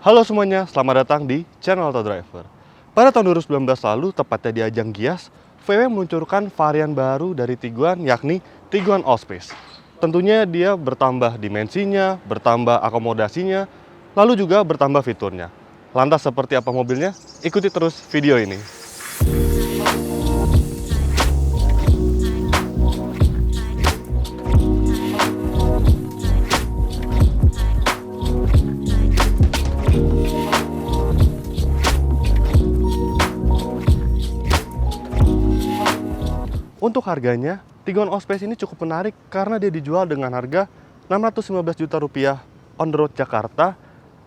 Halo semuanya, selamat datang di channel Auto Driver. Pada tahun 2019 lalu, tepatnya di ajang Gias, VW meluncurkan varian baru dari Tiguan, yakni Tiguan Allspace. Tentunya dia bertambah dimensinya, bertambah akomodasinya, lalu juga bertambah fiturnya. Lantas seperti apa mobilnya? Ikuti terus video ini. Untuk harganya, Tiguan Allspace ini cukup menarik karena dia dijual dengan harga 615 juta rupiah on the road Jakarta,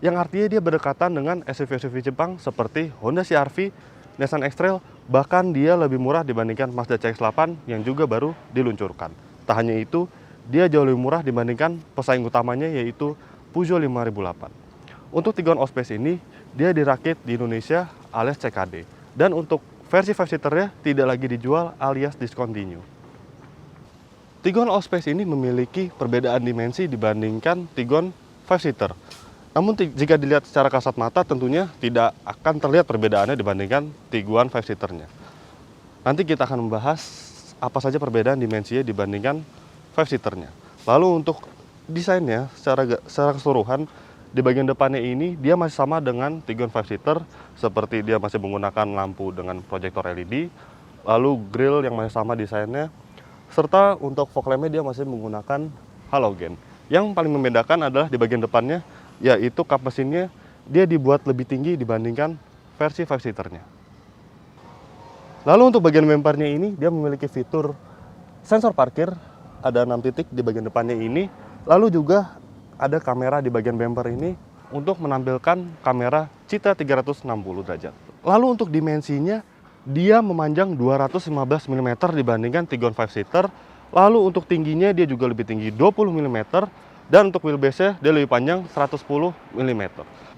yang artinya dia berdekatan dengan SUV-SUV Jepang seperti Honda CR-V, Nissan X-Trail, bahkan dia lebih murah dibandingkan Mazda CX-8 yang juga baru diluncurkan. Tak hanya itu, dia jauh lebih murah dibandingkan pesaing utamanya yaitu Peugeot 5008. Untuk Tiguan Allspace ini, dia dirakit di Indonesia alias CKD. Dan untuk versi 5-seaternya tidak lagi dijual alias discontinue. Tiguan Allspace ini memiliki perbedaan dimensi dibandingkan Tiguan 5-seater. Namun jika dilihat secara kasat mata tentunya tidak akan terlihat perbedaannya dibandingkan Tiguan 5-seaternya. Nanti kita akan membahas apa saja perbedaan dimensinya dibandingkan 5-seaternya. Lalu untuk desainnya secara keseluruhan, di bagian depannya ini dia masih sama dengan Tiguan 5-seater, seperti dia masih menggunakan lampu dengan proyektor LED, lalu grill yang masih sama desainnya, serta untuk fog lampnya dia masih menggunakan halogen. Yang paling membedakan adalah di bagian depannya, yaitu kap mesinnya dia dibuat lebih tinggi dibandingkan versi 5-seaternya. Lalu untuk bagian bempernya ini dia memiliki fitur sensor parkir, ada 6 titik di bagian depannya ini, lalu juga ada kamera di bagian bumper ini untuk menampilkan kamera Citra 360 derajat. Lalu untuk dimensinya, dia memanjang 215 mm dibandingkan Tiguan 5-seater. Lalu untuk tingginya dia juga lebih tinggi 20 mm. Dan untuk wheelbase-nya dia lebih panjang 110 mm.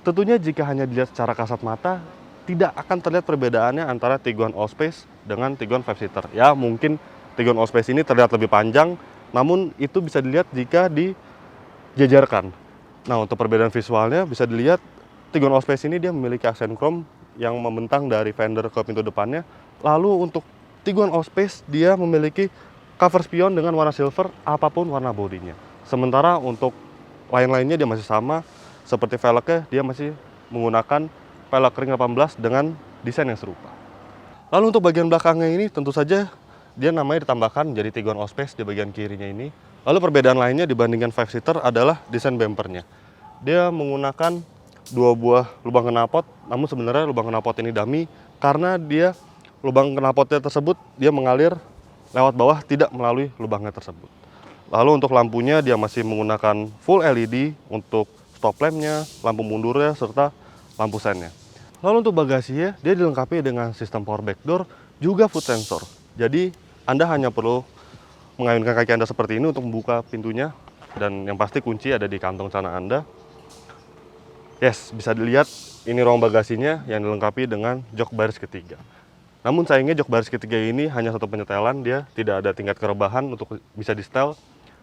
Tentunya jika hanya dilihat secara kasat mata, tidak akan terlihat perbedaannya antara Tiguan Allspace dengan Tiguan 5-seater. Ya mungkin Tiguan Allspace ini terlihat lebih panjang, namun itu bisa dilihat jika dijajarkan. Nah, untuk perbedaan visualnya bisa dilihat Tiguan Allspace ini dia memiliki aksen chrome yang membentang dari fender ke pintu depannya. Lalu untuk Tiguan Allspace dia memiliki cover spion dengan warna silver apapun warna bodinya. Sementara untuk lain-lainnya dia masih sama, seperti velgnya dia masih menggunakan velg ring 18 dengan desain yang serupa. Lalu untuk bagian belakangnya ini tentu saja dia namanya ditambahkan jadi Tiguan Allspace di bagian kirinya ini. Lalu perbedaan lainnya dibandingkan 5-seater adalah desain bumpernya. Dia menggunakan dua buah lubang knalpot, namun sebenarnya lubang knalpot ini dummy karena dia lubang knalpotnya tersebut dia mengalir lewat bawah tidak melalui lubangnya tersebut. Lalu untuk lampunya dia masih menggunakan full LED untuk stop lampnya, lampu mundurnya, serta lampu sennya. Lalu untuk bagasinya dia dilengkapi dengan sistem power back door, juga foot sensor. Jadi Anda hanya perlu mengayunkan kaki Anda seperti ini untuk membuka pintunya, dan yang pasti kunci ada di kantong celana Anda. Yes, bisa dilihat ini ruang bagasinya yang dilengkapi dengan jok baris ketiga. Namun sayangnya jok baris ketiga ini hanya satu penyetelan, dia tidak ada tingkat kerebahan untuk bisa di setel.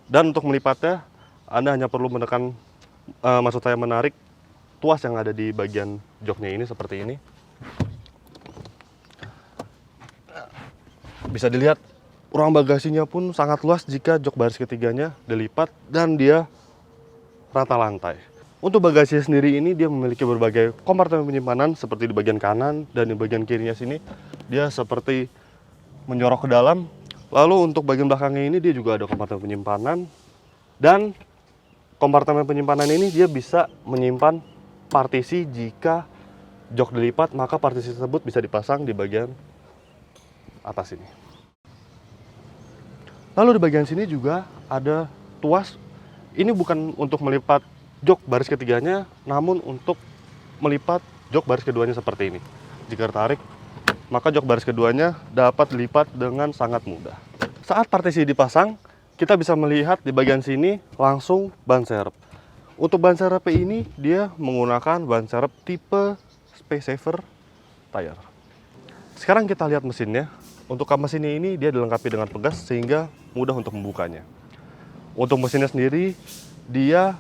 Dan untuk melipatnya Anda hanya perlu menekan, maksud saya menarik tuas yang ada di bagian joknya ini seperti ini. Bisa dilihat ruang bagasinya pun sangat luas jika jok baris ketiganya dilipat dan dia rata lantai. Untuk bagasinya sendiri ini dia memiliki berbagai kompartemen penyimpanan seperti di bagian kanan dan di bagian kirinya sini dia seperti menjorok ke dalam. Lalu untuk bagian belakangnya ini dia juga ada kompartemen penyimpanan, dan kompartemen penyimpanan ini dia bisa menyimpan partisi. Jika jok dilipat maka partisi tersebut bisa dipasang di bagian atas ini. Lalu di bagian sini juga ada tuas. Ini bukan untuk melipat jok baris ketiganya, namun untuk melipat jok baris keduanya seperti ini. Jika tertarik, maka jok baris keduanya dapat dilipat dengan sangat mudah. Saat partisi dipasang, kita bisa melihat di bagian sini langsung ban serep. Untuk ban serep ini dia menggunakan ban serep tipe Space Saver tire. Sekarang kita lihat mesinnya. Untuk kap mesinnya ini dia dilengkapi dengan pegas sehingga mudah untuk membukanya. Untuk mesinnya sendiri dia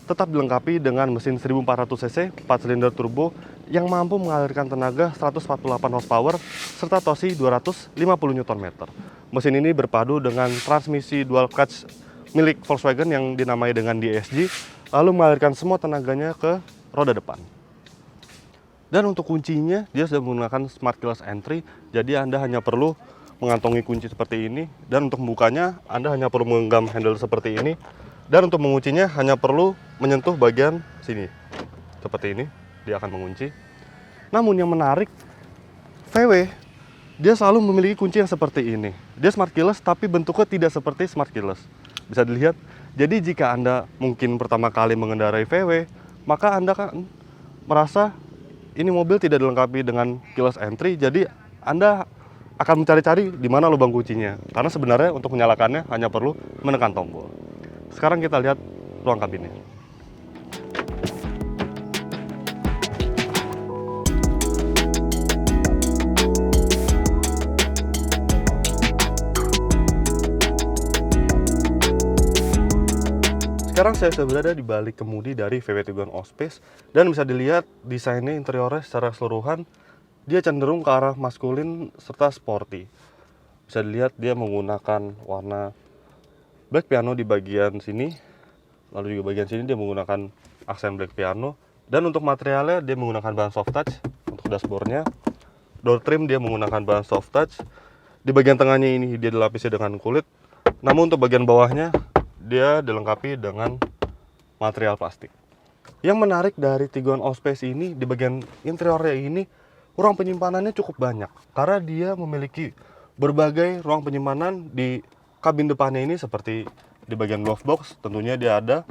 tetap dilengkapi dengan mesin 1400 cc 4 silinder turbo yang mampu mengalirkan tenaga 148 horsepower serta torsi 250 Nm. Mesin ini berpadu dengan transmisi dual clutch milik Volkswagen yang dinamai dengan DSG, lalu mengalirkan semua tenaganya ke roda depan. Dan untuk kuncinya, dia sudah menggunakan smart keyless entry, jadi Anda hanya perlu mengantongi kunci seperti ini, dan untuk membukanya Anda hanya perlu menggenggam handle seperti ini, dan untuk menguncinya hanya perlu menyentuh bagian sini seperti ini, dia akan mengunci. Namun yang menarik, VW dia selalu memiliki kunci yang seperti ini. Dia smart keyless tapi bentuknya tidak seperti smart keyless. Bisa dilihat. Jadi jika Anda mungkin pertama kali mengendarai VW, maka Anda kan merasa ini mobil tidak dilengkapi dengan keyless entry, jadi Anda akan mencari-cari di mana lubang kuncinya. Karena sebenarnya untuk menyalakannya hanya perlu menekan tombol. Sekarang kita lihat ruang kabinnya. Sekarang saya sudah berada di balik kemudi dari VW Tiguan Allspace, dan bisa dilihat desainnya, interiornya secara keseluruhan dia cenderung ke arah maskulin serta sporty. Bisa dilihat dia menggunakan warna black piano di bagian sini, lalu juga bagian sini dia menggunakan aksen black piano, dan untuk materialnya dia menggunakan bahan soft touch. Untuk dashboardnya, door trim dia menggunakan bahan soft touch. Di bagian tengahnya ini dia dilapisi dengan kulit, namun untuk bagian bawahnya dia dilengkapi dengan material plastik. Yang menarik dari Tiguan Allspace ini, di bagian interiornya ini ruang penyimpanannya cukup banyak, karena dia memiliki berbagai ruang penyimpanan di kabin depannya ini, seperti di bagian glove box tentunya dia ada,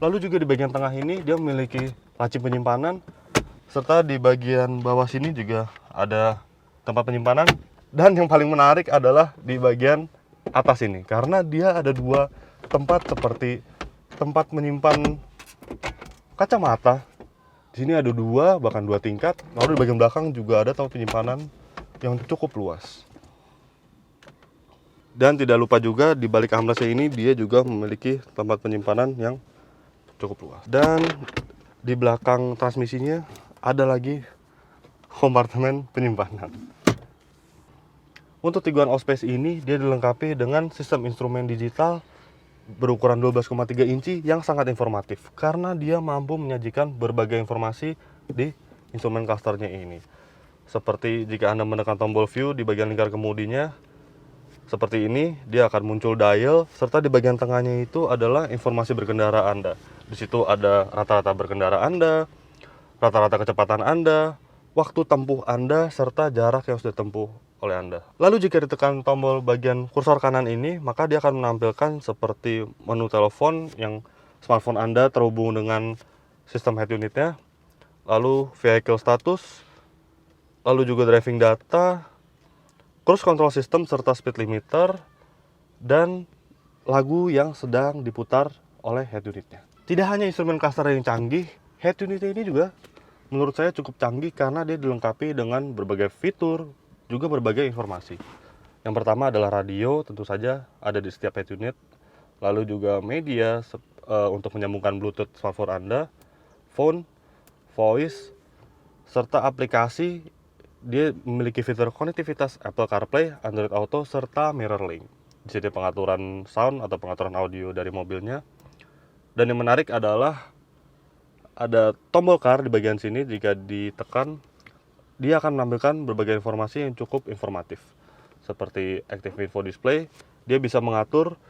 lalu juga di bagian tengah ini dia memiliki laci penyimpanan, serta di bagian bawah sini juga ada tempat penyimpanan. Dan yang paling menarik adalah di bagian atas ini, karena dia ada dua tempat seperti tempat menyimpan kacamata. Di sini ada dua, bahkan dua tingkat. Lalu di bagian belakang juga ada tempat penyimpanan yang cukup luas. Dan tidak lupa juga di balik armrestnya ini dia juga memiliki tempat penyimpanan yang cukup luas. Dan di belakang transmisinya ada lagi kompartemen penyimpanan. Untuk Tiguan Allspace ini dia dilengkapi dengan sistem instrumen digital berukuran 12,3 inci yang sangat informatif, karena dia mampu menyajikan berbagai informasi di instrumen clusternya ini. Seperti jika Anda menekan tombol view di bagian lingkar kemudinya, seperti ini, dia akan muncul dial, serta di bagian tengahnya itu adalah informasi berkendara Anda. Di situ ada rata-rata berkendara Anda, rata-rata kecepatan Anda, waktu tempuh Anda, serta jarak yang sudah tempuh oleh Anda. Lalu jika ditekan tombol bagian kursor kanan ini, maka dia akan menampilkan seperti menu telepon yang smartphone Anda terhubung dengan sistem head unitnya, lalu vehicle status, lalu juga driving data, cruise control system serta speed limiter, dan lagu yang sedang diputar oleh head unitnya. Tidak hanya instrumen cluster yang canggih, head unitnya ini juga menurut saya cukup canggih karena dia dilengkapi dengan berbagai fitur, juga berbagai informasi. Yang pertama adalah radio, tentu saja ada di setiap head unit. Lalu juga media untuk menyambungkan Bluetooth smartphone Anda, phone, voice, serta aplikasi. Dia memiliki fitur konektivitas Apple CarPlay, Android Auto, serta MirrorLink. Di sini pengaturan sound atau pengaturan audio dari mobilnya. Dan yang menarik adalah ada tombol car di bagian sini. Jika ditekan, dia akan menampilkan berbagai informasi yang cukup informatif. Seperti Active Info Display, dia bisa mengatur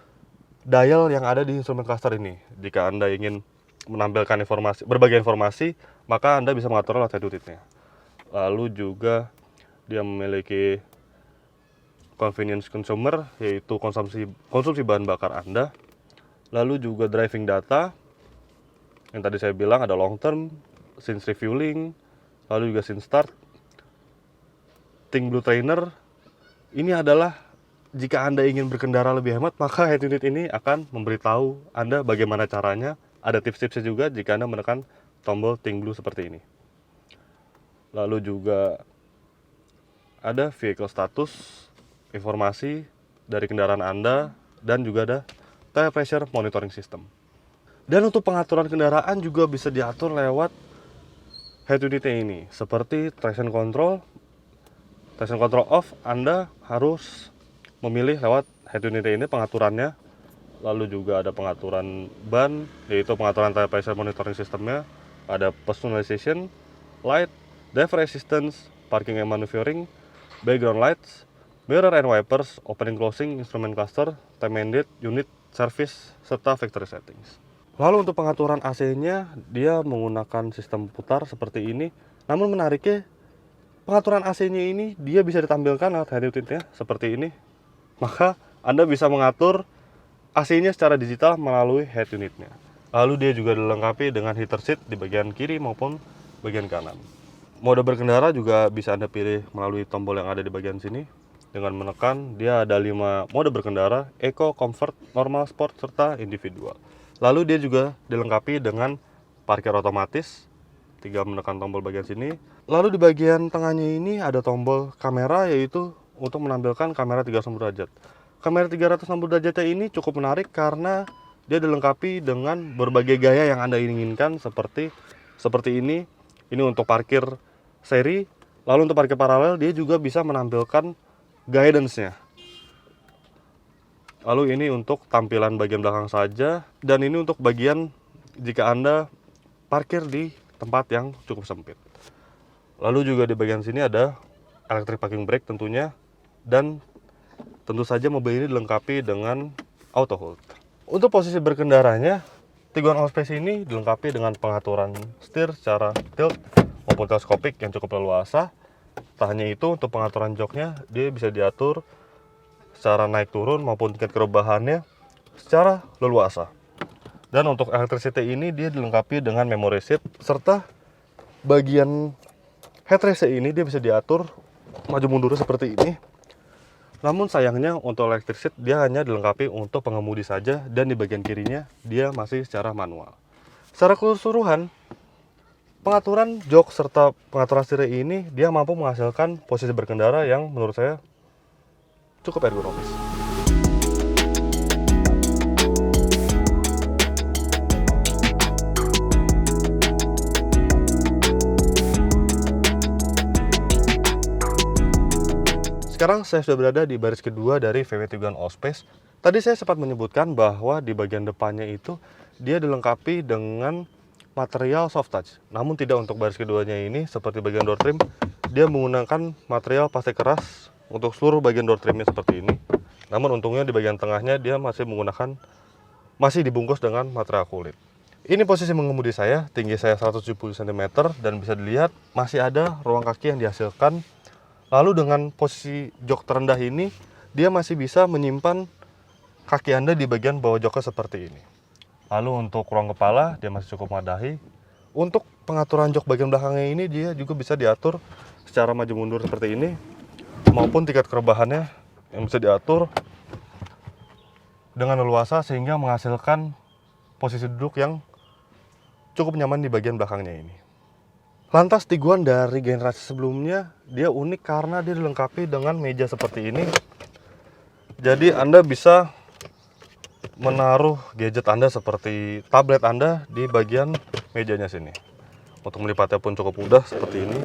dial yang ada di instrumen cluster ini. Jika Anda ingin menampilkan berbagai informasi, maka Anda bisa mengatur lewat head unitnya. Lalu juga dia memiliki convenience consumer, yaitu konsumsi bahan bakar Anda. Lalu juga driving data, yang tadi saya bilang ada long term, scene refueling, lalu juga scene start. Think Blue Trainer, ini adalah jika Anda ingin berkendara lebih hemat, maka head unit ini akan memberitahu Anda bagaimana caranya. Ada tips-tipsnya juga jika Anda menekan tombol Think Blue seperti ini. Lalu juga ada vehicle status, informasi dari kendaraan Anda, dan juga ada tire pressure monitoring system. Dan untuk pengaturan kendaraan juga bisa diatur lewat head unitnya ini, seperti traction control off. Anda harus memilih lewat head unitnya ini pengaturannya. Lalu juga ada pengaturan ban, yaitu pengaturan tire pressure monitoring sistemnya, ada personalization, light, driver assistance, parking and maneuvering, background lights, mirror and wipers, opening closing, instrument cluster, time and date, unit, service, serta factory settings. Lalu untuk pengaturan AC-nya, dia menggunakan sistem putar seperti ini. Namun menariknya, pengaturan AC-nya ini dia bisa ditampilkan lewat head unitnya seperti ini. Maka Anda bisa mengatur AC-nya secara digital melalui head unitnya. Lalu dia juga dilengkapi dengan heater seat di bagian kiri maupun bagian kanan. Mode berkendara juga bisa Anda pilih melalui tombol yang ada di bagian sini. Dengan menekan, dia ada 5 mode berkendara: Eco, Comfort, Normal, Sport, serta Individual. Lalu dia juga dilengkapi dengan parkir otomatis, tinggal menekan tombol bagian sini. Lalu di bagian tengahnya ini ada tombol kamera, yaitu untuk menampilkan kamera 360 derajat. Kamera 360 derajatnya ini cukup menarik karena dia dilengkapi dengan berbagai gaya yang Anda inginkan, seperti ini. Ini untuk parkir seri. Lalu untuk parkir paralel dia juga bisa menampilkan guidance-nya. Lalu ini untuk tampilan bagian belakang saja, dan ini untuk bagian jika Anda parkir di tempat yang cukup sempit. Lalu juga di bagian sini ada electric parking brake tentunya, dan tentu saja mobil ini dilengkapi dengan auto hold. Untuk posisi berkendaranya, Tiguan Allspace ini dilengkapi dengan pengaturan setir secara tilt maupun teleskopik yang cukup leluasa. Tak hanya itu, untuk pengaturan joknya, dia bisa diatur secara naik turun maupun tingkat kerebahannya secara leluasa. Dan untuk electricity ini dia dilengkapi dengan memory seat, serta bagian headrest ini dia bisa diatur maju mundur seperti ini. Namun sayangnya untuk electric seat dia hanya dilengkapi untuk pengemudi saja, dan di bagian kirinya dia masih secara manual. Secara keseluruhan, pengaturan jok serta pengaturan setir ini dia mampu menghasilkan posisi berkendara yang menurut saya cukup ergonomis. Sekarang saya sudah berada di baris kedua dari VW Tiguan Allspace. Tadi saya sempat menyebutkan bahwa di bagian depannya itu dia dilengkapi dengan material soft touch. Namun tidak untuk baris keduanya ini, seperti bagian door trim, dia menggunakan material plastik keras untuk seluruh bagian door trimnya seperti ini. Namun untungnya di bagian tengahnya dia masih dibungkus dengan material kulit. Ini posisi mengemudi saya, tinggi saya 170 cm, dan bisa dilihat masih ada ruang kaki yang dihasilkan. Lalu dengan posisi jok terendah ini, dia masih bisa menyimpan kaki Anda di bagian bawah joknya seperti ini. Lalu untuk ruang kepala, dia masih cukup memadai. Untuk pengaturan jok bagian belakangnya ini, dia juga bisa diatur secara maju mundur seperti ini, maupun tingkat kerebahannya yang bisa diatur dengan leluasa, sehingga menghasilkan posisi duduk yang cukup nyaman di bagian belakangnya ini. Lantas Tiguan dari generasi sebelumnya, dia unik karena dia dilengkapi dengan meja seperti ini. Jadi Anda bisa menaruh gadget Anda seperti tablet Anda di bagian mejanya sini. Untuk melipatnya pun cukup mudah seperti ini.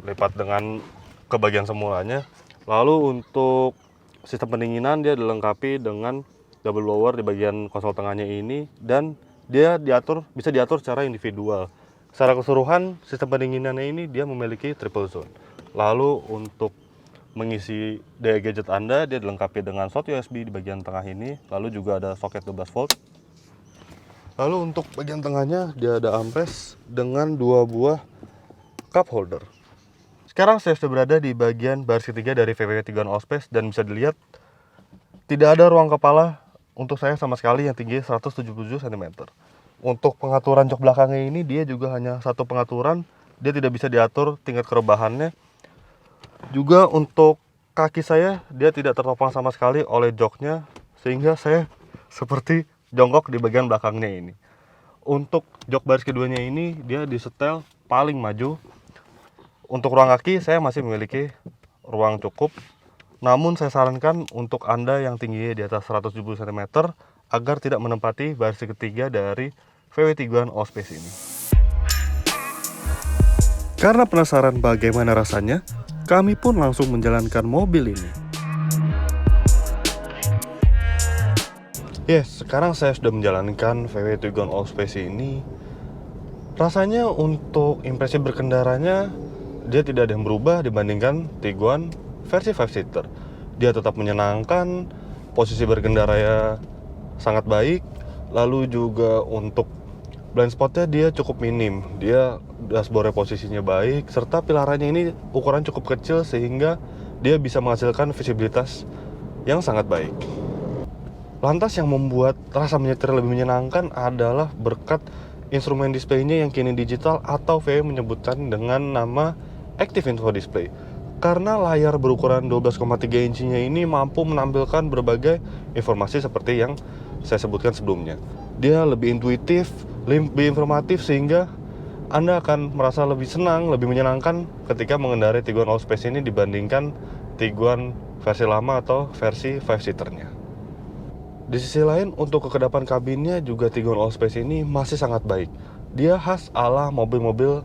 Lipat dengan ke bagian semulanya. Lalu untuk sistem pendinginan dia dilengkapi dengan double blower di bagian konsol tengahnya ini, dan dia bisa diatur secara individual. Secara keseluruhan, sistem pendinginannya ini dia memiliki triple zone. Lalu untuk mengisi daya gadget Anda, dia dilengkapi dengan slot USB di bagian tengah ini. Lalu juga ada soket 12 volt. Lalu untuk bagian tengahnya, dia ada armrest dengan 2 buah cup holder. Sekarang saya sudah berada di bagian baris ketiga dari VW Tiguan Allspace, dan bisa dilihat tidak ada ruang kepala untuk saya sama sekali yang tinggi 177 cm. Untuk pengaturan jok belakangnya ini dia juga hanya satu pengaturan, dia tidak bisa diatur tingkat kerebahannya. Juga untuk kaki saya, dia tidak tertopang sama sekali oleh joknya, sehingga saya seperti jongkok di bagian belakangnya ini. Untuk jok baris keduanya ini dia disetel paling maju. Untuk ruang kaki saya masih memiliki ruang cukup. Namun saya sarankan untuk Anda yang tingginya di atas 170 cm, agar tidak menempati versi ketiga dari VW Tiguan Allspace ini. Karena penasaran bagaimana rasanya, kami pun langsung menjalankan mobil ini. Yes, sekarang saya sudah menjalankan VW Tiguan Allspace ini. Rasanya untuk impresi berkendaranya, dia tidak ada yang berubah dibandingkan Tiguan versi 5-seater. Dia tetap menyenangkan, posisi berkendaranya sangat baik, lalu juga untuk blind spotnya dia cukup minim. Dia dashboardnya posisinya baik, serta pilarannya ini ukuran cukup kecil sehingga dia bisa menghasilkan visibilitas yang sangat baik. Lantas yang membuat rasa menyetir lebih menyenangkan adalah berkat instrumen displaynya yang kini digital atau VW menyebutkan dengan nama Active Info Display. Karena layar berukuran 12,3 inchinya ini mampu menampilkan berbagai informasi seperti yang saya sebutkan sebelumnya. Dia lebih intuitif, lebih informatif sehingga Anda akan merasa lebih senang, lebih menyenangkan ketika mengendarai Tiguan Allspace ini dibandingkan Tiguan versi lama atau versi 5-seaternya. Di sisi lain, untuk kekedapan kabinnya juga Tiguan Allspace ini masih sangat baik. Dia khas ala mobil-mobil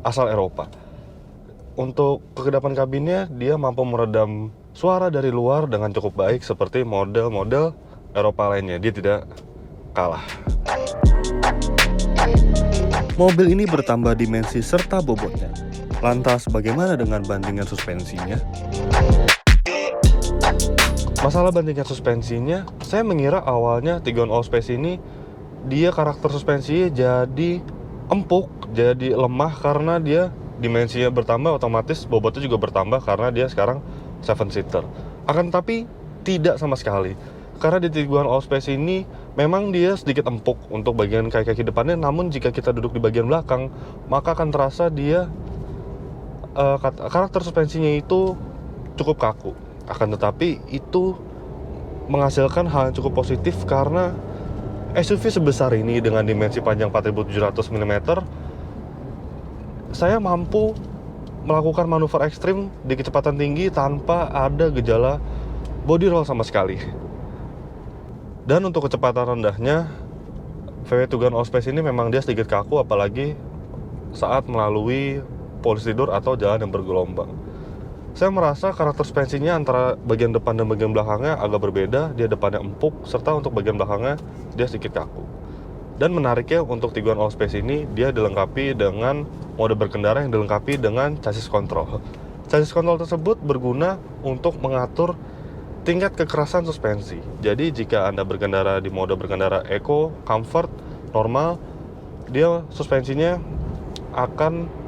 asal Eropa. Untuk kekedapan kabinnya, dia mampu meredam suara dari luar dengan cukup baik seperti model-model Eropa lainnya. Dia tidak kalah. Mobil ini bertambah dimensi serta bobotnya. Lantas bagaimana dengan bandingan suspensinya? Masalah bandingkan suspensinya, saya mengira awalnya Tiguan Allspace ini dia karakter suspensinya jadi empuk, jadi lemah karena dia dimensinya bertambah, otomatis bobotnya juga bertambah karena dia sekarang 7-seater. Akan tetapi tidak sama sekali. Karena di Tiguan Allspace ini memang dia sedikit empuk untuk bagian kaki-kaki depannya, namun jika kita duduk di bagian belakang, maka akan terasa dia karakter suspensinya itu cukup kaku. Akan tetapi itu menghasilkan hal yang cukup positif karena SUV sebesar ini dengan dimensi panjang 4.700 mm, saya mampu melakukan manuver ekstrim di kecepatan tinggi tanpa ada gejala body roll sama sekali. Dan untuk kecepatan rendahnya, VW Tiguan Allspace ini memang dia sedikit kaku, apalagi saat melalui polisi tidur atau jalan yang bergelombang. Saya merasa karakter suspensinya antara bagian depan dan bagian belakangnya agak berbeda. Dia depannya empuk, serta untuk bagian belakangnya dia sedikit kaku. Dan menariknya untuk Tiguan Allspace ini, dia dilengkapi dengan mode berkendara yang dilengkapi dengan chassis control. Chassis control tersebut berguna untuk mengatur tingkat kekerasan suspensi. Jadi jika Anda berkendara di mode berkendara Eco, Comfort, Normal, dia suspensinya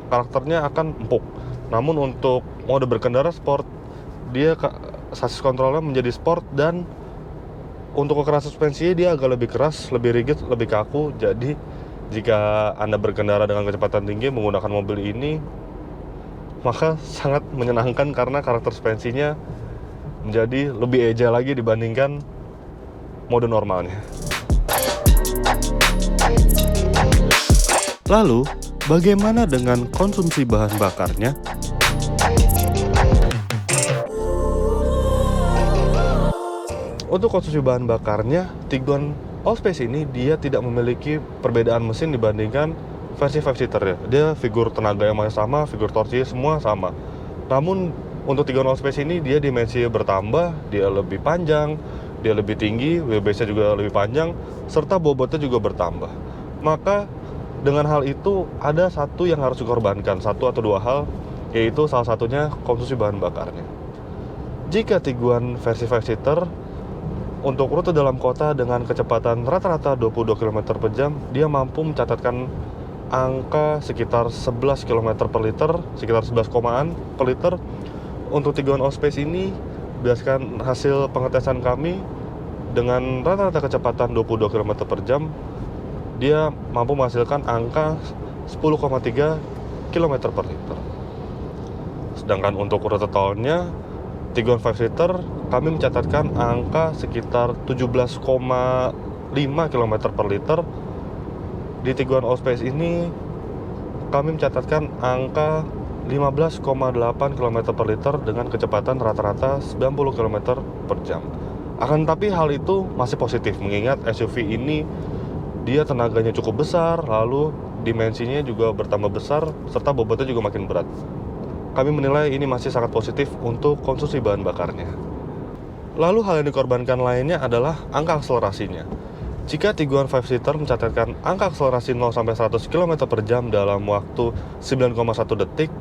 karakternya akan empuk. Namun untuk mode berkendara Sport, dia chassis kontrolnya menjadi Sport, dan untuk kekerasan suspensinya dia agak lebih keras, lebih rigid, lebih kaku. Jadi jika Anda berkendara dengan kecepatan tinggi menggunakan mobil ini, maka sangat menyenangkan karena karakter suspensinya menjadi lebih eja lagi dibandingkan mode normalnya. Lalu, bagaimana dengan konsumsi bahan bakarnya? Untuk konsumsi bahan bakarnya, Tiguan Allspace ini dia tidak memiliki perbedaan mesin dibandingkan versi 5-seater ya. Dia figur tenaga yang masih sama, figur torsinya semua sama. Namun untuk Tiguan Allspace ini dia dimensinya bertambah, dia lebih panjang, dia lebih tinggi, wheelbase-nya juga lebih panjang, serta bobotnya juga bertambah. Maka dengan hal itu ada satu yang harus dikorbankan, satu atau dua hal, yaitu salah satunya konsumsi bahan bakarnya. Jika Tiguan versi 5-seater untuk rute dalam kota dengan kecepatan rata-rata 22 km per jam, dia mampu mencatatkan angka sekitar 11 km per liter, sekitar 11 komaan per liter. Untuk Tiguan Allspace ini, berdasarkan hasil pengetesan kami, dengan rata-rata kecepatan 22 km per jam, dia mampu menghasilkan angka 10,3 km per liter. Sedangkan untuk rute tolnya, Tiguan 5-seater kami mencatatkan angka sekitar 17,5 km per liter. Di Tiguan Allspace ini kami mencatatkan angka 15,8 km per liter dengan kecepatan rata-rata 90 km per jam. Akan tetapi hal itu masih positif, mengingat SUV ini dia tenaganya cukup besar, lalu dimensinya juga bertambah besar, serta bobotnya juga makin berat. Kami menilai ini masih sangat positif untuk konsumsi bahan bakarnya. Lalu hal yang dikorbankan lainnya adalah angka akselerasinya. Jika Tiguan 5-seater mencatatkan angka akselerasi 0-100 km per jam dalam waktu 9,1 detik,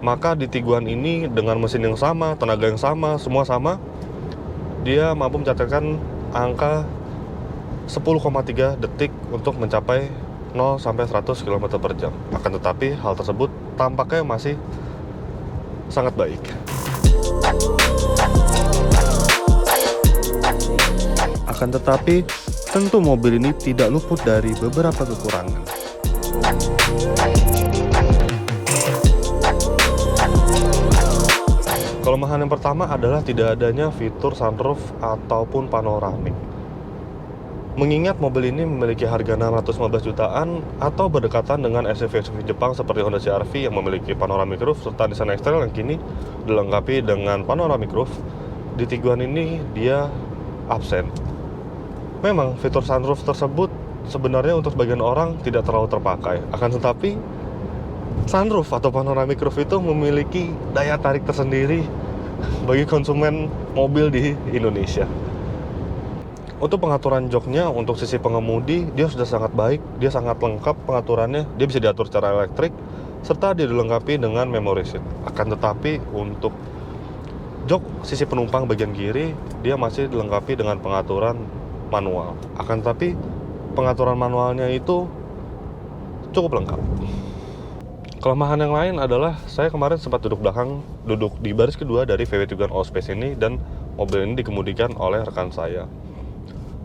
maka di Tiguan ini dengan mesin yang sama, tenaga yang sama, semua sama, dia mampu mencatatkan angka 10,3 detik untuk mencapai 0-100 km per jam. Akan tetapi hal tersebut tampaknya masih sangat baik. Akan tetapi tentu mobil ini tidak luput dari beberapa kekurangan. Kelemahan yang pertama adalah tidak adanya fitur sunroof ataupun panoramik. Mengingat mobil ini memiliki harga 615 jutaan atau berdekatan dengan SUV-SUV Jepang seperti Honda CR-V yang memiliki panoramic roof serta Nissan X-Trail yang kini dilengkapi dengan panoramic roof, di Tiguan ini dia absen. Memang fitur sunroof tersebut sebenarnya untuk sebagian orang tidak terlalu terpakai. Akan tetapi sunroof atau panoramic roof itu memiliki daya tarik tersendiri bagi konsumen mobil di Indonesia. Untuk pengaturan joknya, untuk sisi pengemudi, dia sudah sangat baik, dia sangat lengkap pengaturannya, dia bisa diatur secara elektrik, serta dia dilengkapi dengan memory seat. Akan tetapi untuk jok sisi penumpang bagian kiri, dia masih dilengkapi dengan pengaturan manual. Akan tetapi pengaturan manualnya itu cukup lengkap. Kelemahan yang lain adalah saya kemarin sempat duduk di baris kedua dari VW Tiguan Allspace ini, dan mobil ini dikemudikan oleh rekan saya.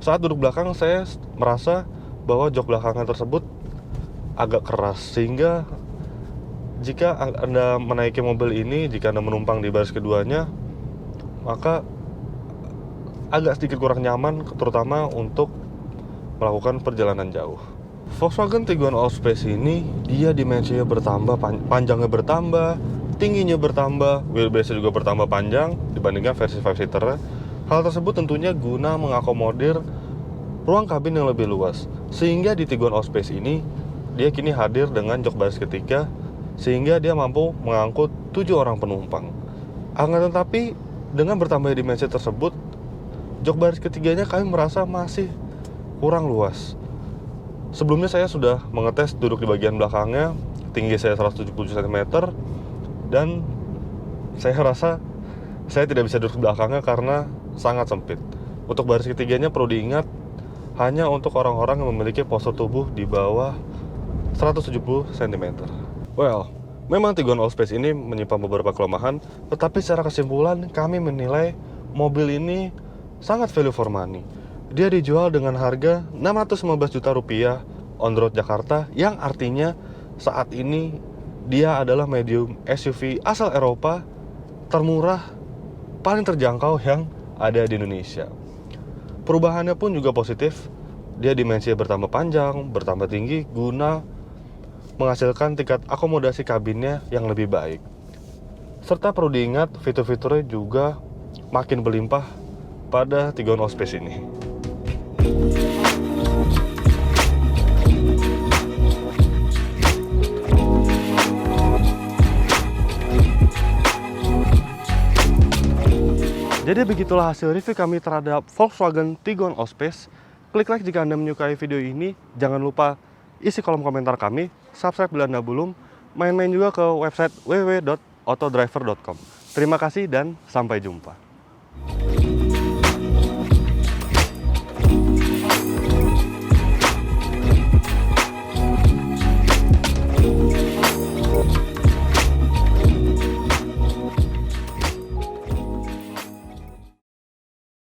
Saat duduk belakang, saya merasa bahwa jok belakangnya tersebut agak keras, sehingga jika Anda menaiki mobil ini, jika Anda menumpang di baris keduanya, maka agak sedikit kurang nyaman, terutama untuk melakukan perjalanan jauh. Volkswagen Tiguan Allspace ini, dia dimensinya bertambah, panjangnya bertambah, tingginya bertambah, wheelbase juga bertambah panjang dibandingkan versi 5-seater. Hal tersebut tentunya guna mengakomodir ruang kabin yang lebih luas, sehingga di Tiguan Allspace ini dia kini hadir dengan jok baris ketiga, sehingga dia mampu mengangkut 7 orang penumpang. Akan tetapi dengan bertambahnya dimensi tersebut, jok baris ketiganya kami merasa masih kurang luas. Sebelumnya saya sudah mengetes duduk di bagian belakangnya, tinggi saya 177 cm, dan saya rasa saya tidak bisa duduk di belakangnya karena sangat sempit. Untuk baris ketiganya perlu diingat, hanya untuk orang-orang yang memiliki postur tubuh di bawah 170 cm. Well, memang Tiguan Allspace ini menyimpan beberapa kelemahan, tetapi secara kesimpulan kami menilai mobil ini sangat value for money. Dia dijual dengan harga 615 juta rupiah on road Jakarta, yang artinya saat ini dia adalah medium SUV asal Eropa termurah, paling terjangkau yang ada di Indonesia. Perubahannya pun juga positif. Dia dimensinya bertambah panjang, bertambah tinggi guna menghasilkan tingkat akomodasi kabinnya yang lebih baik. Serta perlu diingat, fitur-fiturnya juga makin berlimpah pada Tiguan Allspace ini. Jadi begitulah hasil review kami terhadap Volkswagen Tiguan Allspace. Klik like jika Anda menyukai video ini. Jangan lupa isi kolom komentar kami. Subscribe bila Anda belum. Main-main juga ke website www.autodriver.com. Terima kasih dan sampai jumpa.